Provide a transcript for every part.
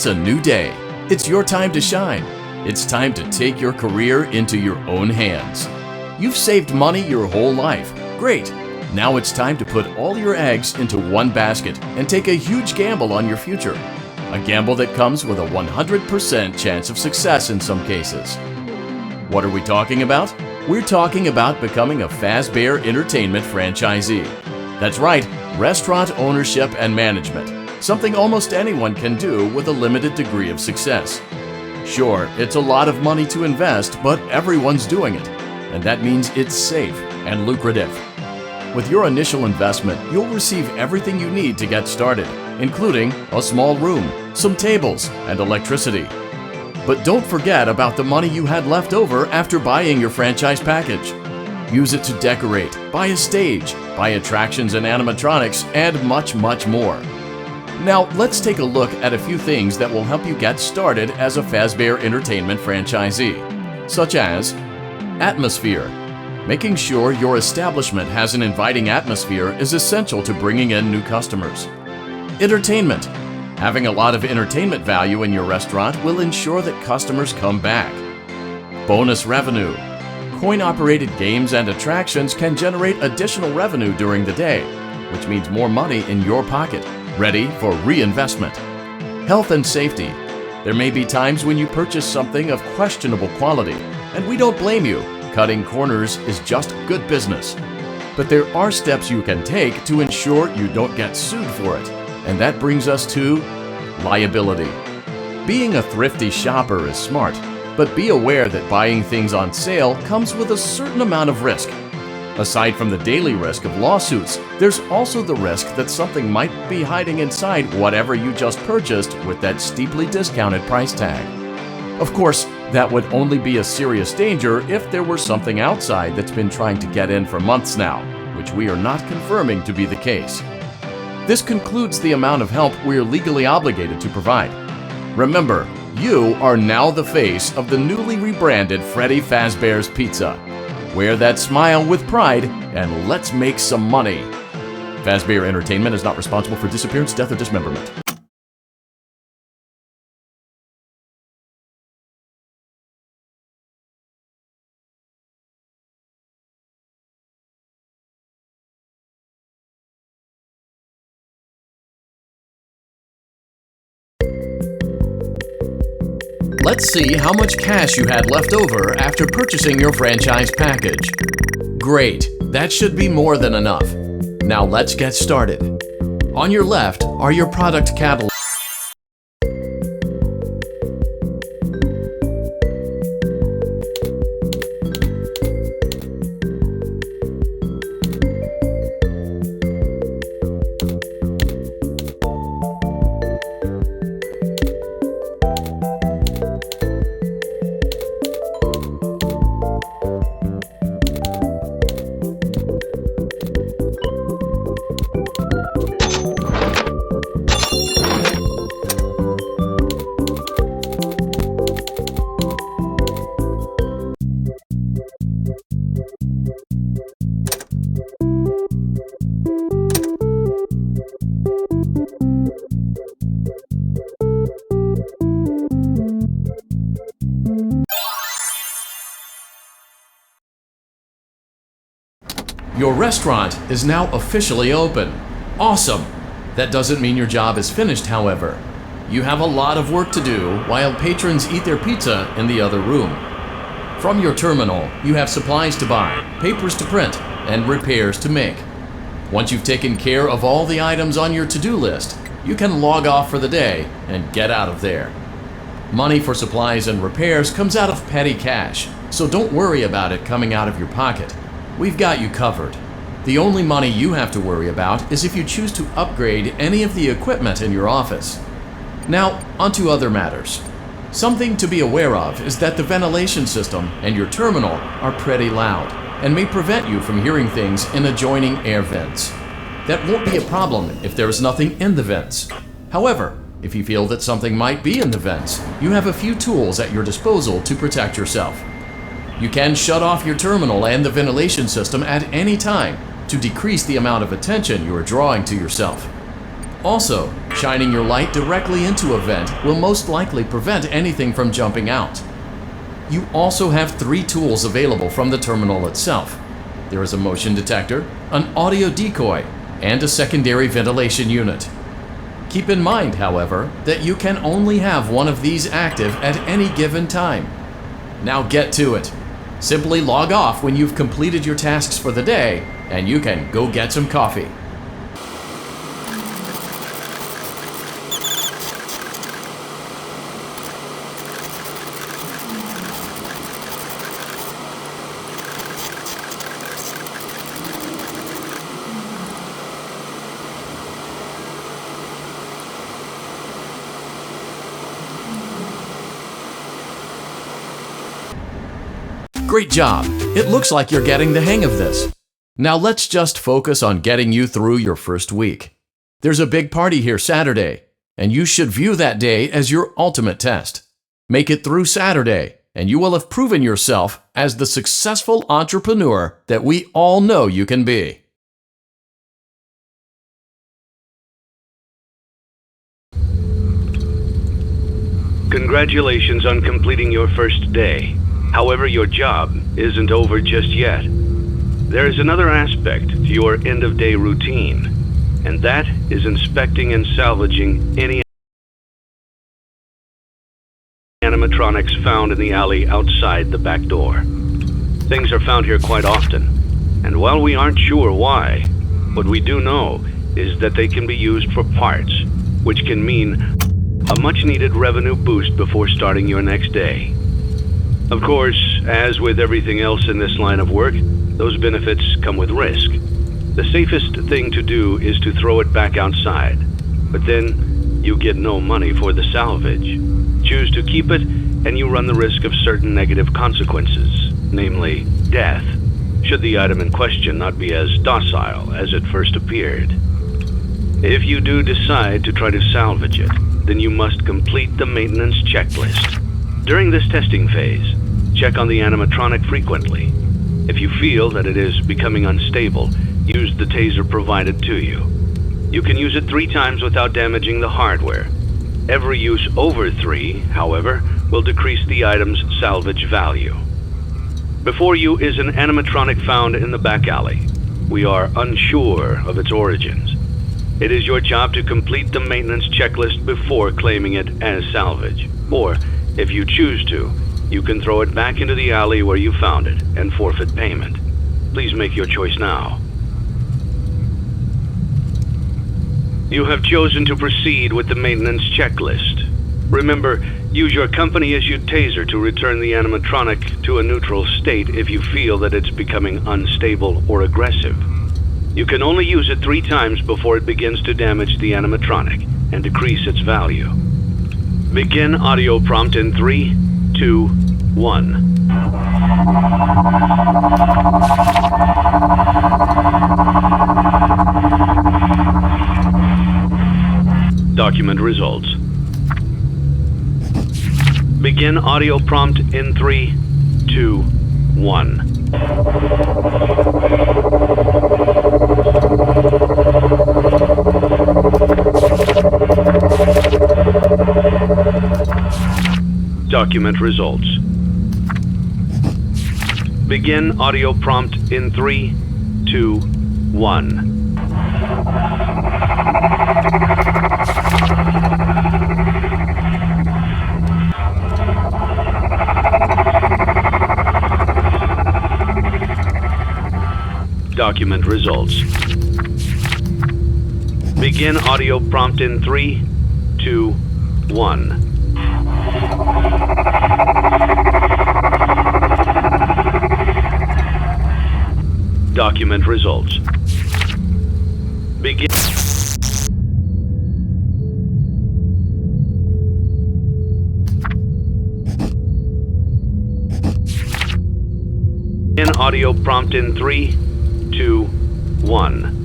It's a new day. It's your time to shine. It's time to take your career into your own hands. You've saved money your whole life. Great. Now it's time to put all your eggs into one basket and take a huge gamble on your future. A gamble that comes with a 100% chance of success in some cases. What are we talking about? We're talking about becoming a Fazbear Entertainment franchisee. That's right, restaurant ownership and management. Something almost anyone can do with a limited degree of success. Sure, it's a lot of money to invest, but everyone's doing it. And that means it's safe and lucrative. With your initial investment, you'll receive everything you need to get started, including a small room, some tables, and electricity. But don't forget about the money you had left over after buying your franchise package. Use it to decorate, buy a stage, buy attractions and animatronics, and much, much more. Now, let's take a look at a few things that will help you get started as a Fazbear Entertainment franchisee, such as atmosphere. Making sure your establishment has an inviting atmosphere is essential to bringing in new customers. Entertainment. Having a lot of entertainment value in your restaurant will ensure that customers come back. Bonus revenue. Coin-operated games and attractions can generate additional revenue during the day, which means more money in your pocket, ready for reinvestment. Health and safety. There may be times when you purchase something of questionable quality, and we don't blame you. Cutting corners is just good business. But there are steps you can take to ensure you don't get sued for it, and that brings us to liability. Being a thrifty shopper is smart, but be aware that buying things on sale comes with a certain amount of risk. Aside from the daily risk of lawsuits, there's also the risk that something might be hiding inside whatever you just purchased with that steeply discounted price tag. Of course, that would only be a serious danger if there were something outside that's been trying to get in for months now, which we are not confirming to be the case. This concludes the amount of help we're legally obligated to provide. Remember, you are now the face of the newly rebranded Freddy Fazbear's Pizza. Wear that smile with pride, and let's make some money. Fazbear Entertainment is not responsible for disappearance, death, or dismemberment. Let's see how much cash you had left over after purchasing your franchise package. Great, that should be more than enough. Now let's get started. On your left are your product catalog. Your restaurant is now officially open. Awesome! That doesn't mean your job is finished, however. You have a lot of work to do while patrons eat their pizza in the other room. From your terminal, you have supplies to buy, papers to print, and repairs to make. Once you've taken care of all the items on your to-do list, you can log off for the day and get out of there. Money for supplies and repairs comes out of petty cash, so don't worry about it coming out of your pocket. We've got you covered. The only money you have to worry about is if you choose to upgrade any of the equipment in your office. Now, onto other matters. Something to be aware of is that the ventilation system and your terminal are pretty loud and may prevent you from hearing things in adjoining air vents. That won't be a problem if there is nothing in the vents. However, if you feel that something might be in the vents, you have a few tools at your disposal to protect yourself. You can shut off your terminal and the ventilation system at any time to decrease the amount of attention you are drawing to yourself. Also, shining your light directly into a vent will most likely prevent anything from jumping out. You also have 3 tools available from the terminal itself. There is a motion detector, an audio decoy, and a secondary ventilation unit. Keep in mind, however, that you can only have one of these active at any given time. Now get to it. Simply log off when you've completed your tasks for the day, and you can go get some coffee. Great job! It looks like you're getting the hang of this. Now let's just focus on getting you through your first week. There's a big party here Saturday, and you should view that day as your ultimate test. Make it through Saturday, and you will have proven yourself as the successful entrepreneur that we all know you can be. Congratulations on completing your first day. However, your job isn't over just yet. There is another aspect to your end-of-day routine, and that is inspecting and salvaging any animatronics found in the alley outside the back door. Things are found here quite often, and while we aren't sure why, what we do know is that they can be used for parts, which can mean a much-needed revenue boost before starting your next day. Of course, as with everything else in this line of work, those benefits come with risk. The safest thing to do is to throw it back outside, but then you get no money for the salvage. Choose to keep it, and you run the risk of certain negative consequences, namely death, should the item in question not be as docile as it first appeared. If you do decide to try to salvage it, then you must complete the maintenance checklist. During this testing phase, check on the animatronic frequently. If you feel that it is becoming unstable, use the taser provided to you. You can use it 3 times without damaging the hardware. Every use over 3, however, will decrease the item's salvage value. Before you is an animatronic found in the back alley. We are unsure of its origins. It is your job to complete the maintenance checklist before claiming it as salvage. Or, if you choose to, you can throw it back into the alley where you found it and forfeit payment. Please make your choice now. You have chosen to proceed with the maintenance checklist. Remember, use your company-issued taser to return the animatronic to a neutral state if you feel that it's becoming unstable or aggressive. You can only use it 3 times before it begins to damage the animatronic and decrease its value. Begin audio prompt in 3, 2, 1. Document results. Begin audio prompt in 3, 2, 1. Document results. Begin audio prompt in 3, 2, 1. Document results. Begin audio prompt in 3, 2, 1. Document results. Begin. In audio prompt in 3, 2, 1.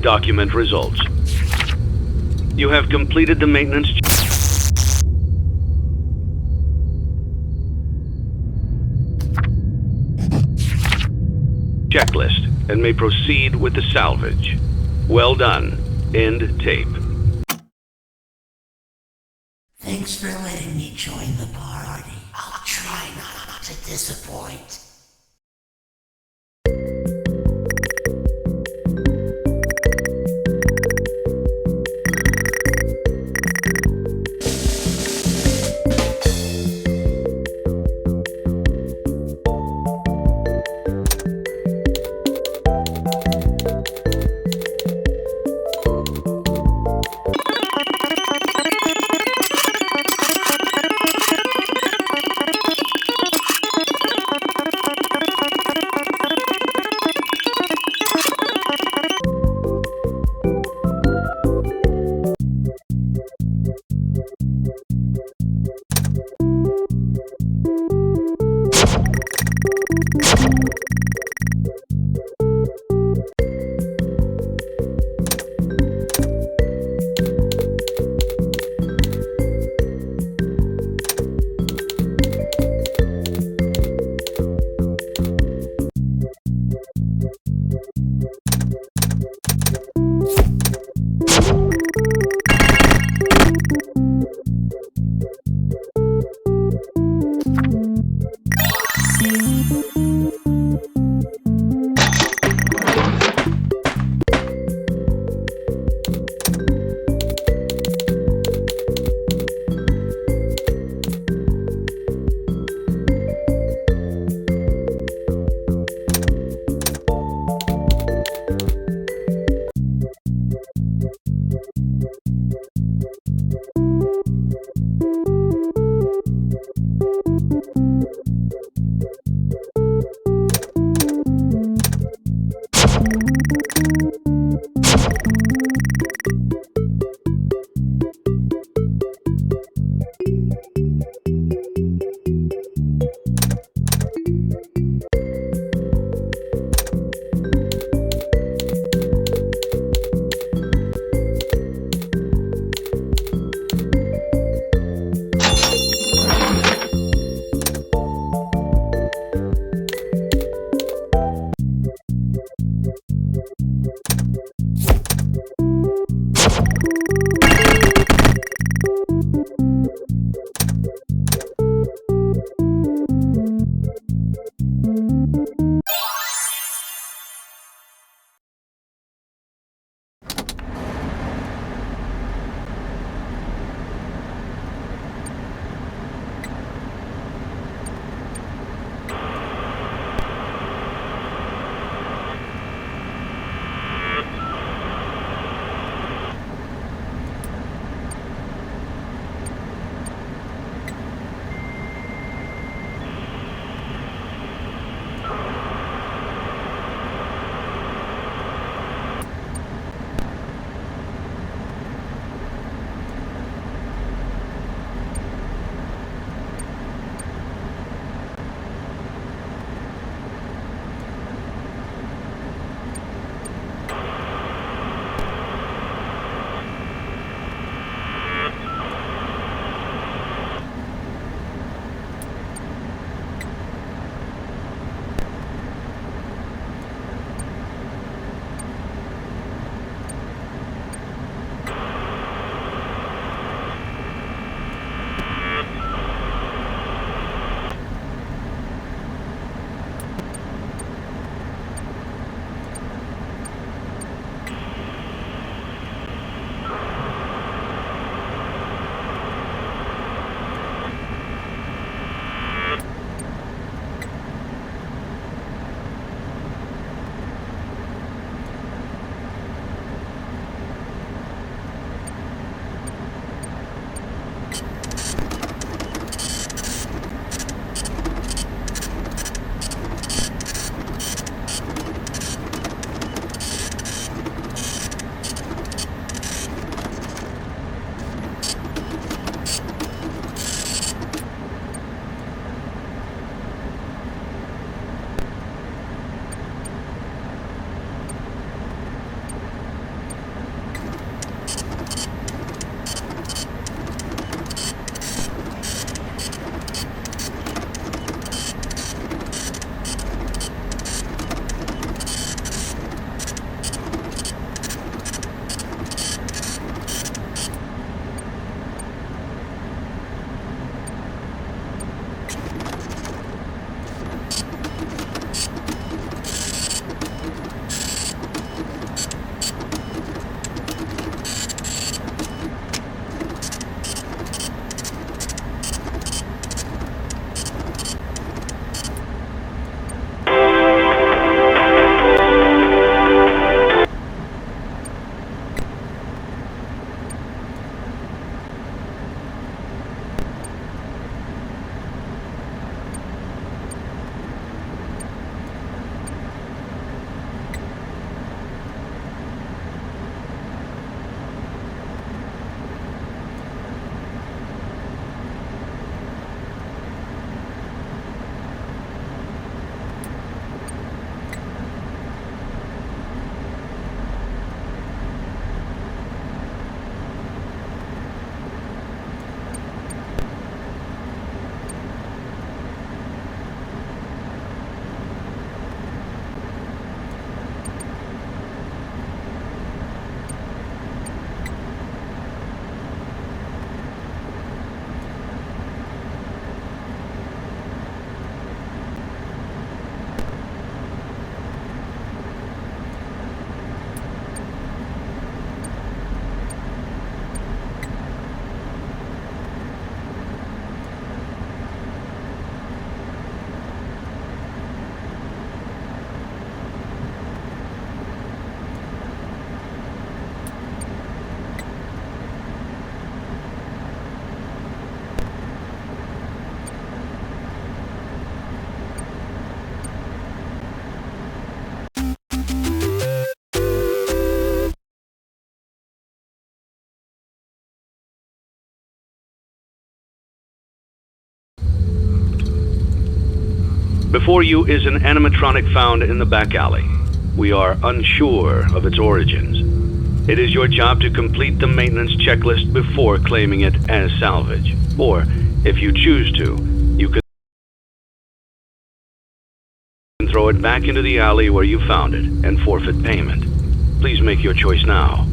document results. You have completed the maintenance checklist and may proceed with the salvage. Well done. End tape. Thanks for letting me join the party. I'll try not to disappoint. Before you is an animatronic found in the back alley. We are unsure of its origins. It is your job to complete the maintenance checklist before claiming it as salvage. Or, if you choose to, you can throw it back into the alley where you found it and forfeit payment. Please make your choice now.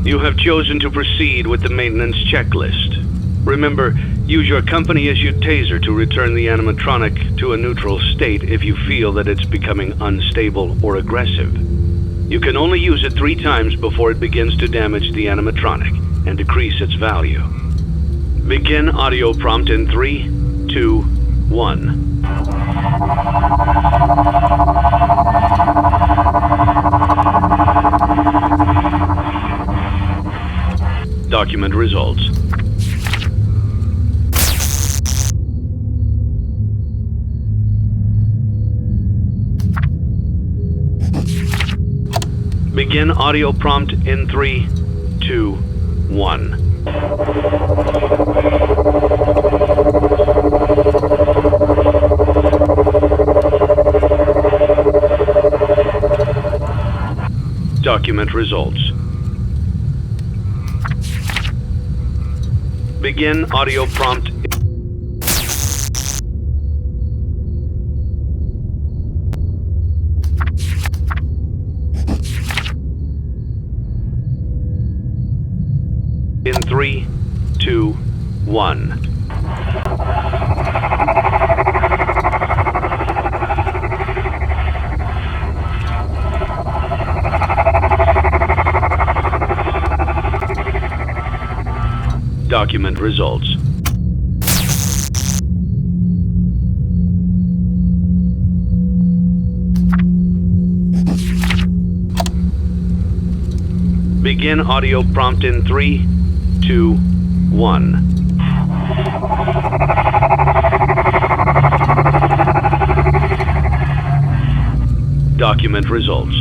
You have chosen to proceed with the maintenance checklist. Remember, use your company-issued taser to return the animatronic to a neutral state if you feel that it's becoming unstable or aggressive. You can only use it 3 times before it begins to damage the animatronic and decrease its value. Begin audio prompt in 3, 2, 1. Document results. Begin audio prompt in 3, 2, 1. Document results. Begin audio prompt. In 3, 2, 1. Document results. Begin audio prompt in 3, 2, 1. Document results.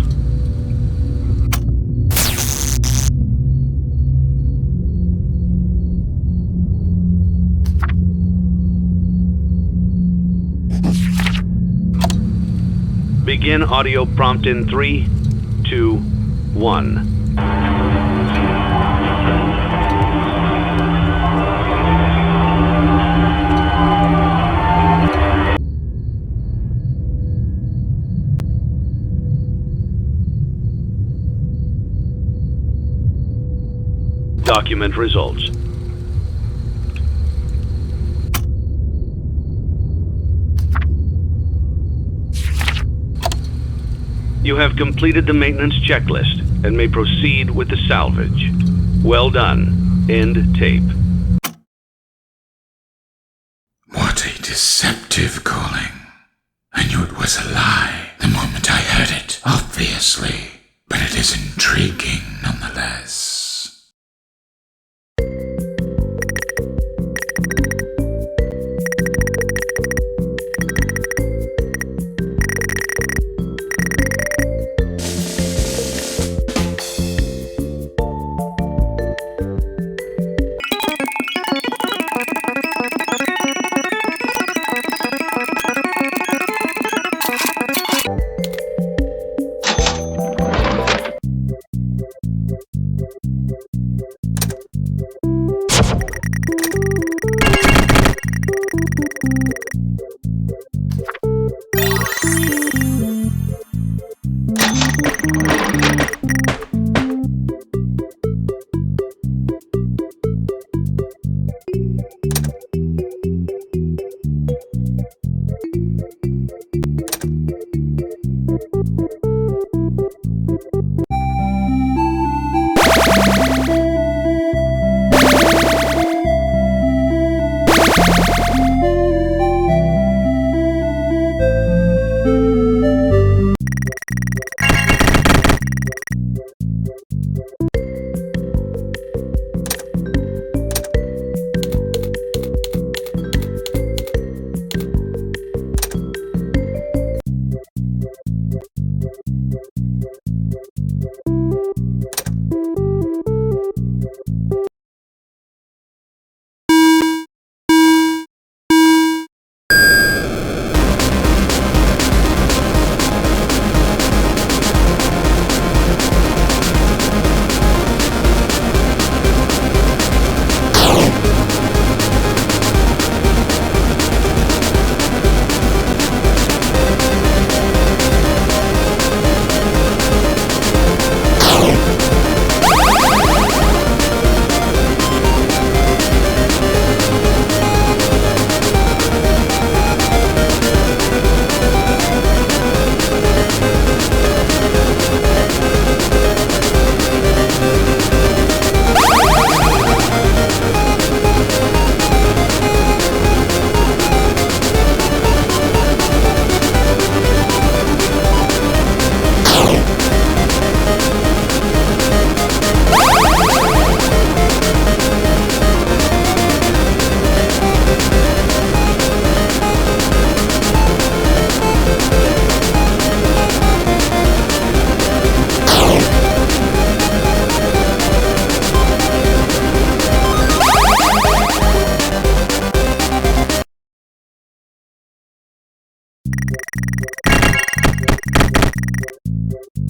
Begin audio prompt in 3, 2, 1. Document results. You have completed the maintenance checklist and may proceed with the salvage. Well done. End tape. What a deceptive calling. I knew it was a lie the moment I heard it, obviously, but it is intriguing nonetheless.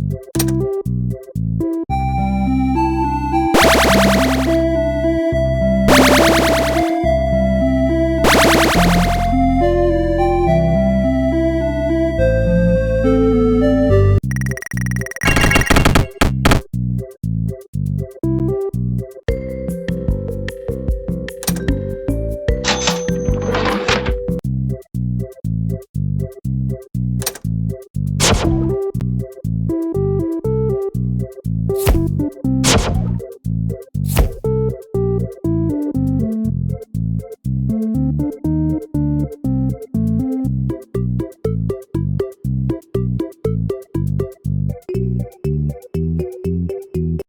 you.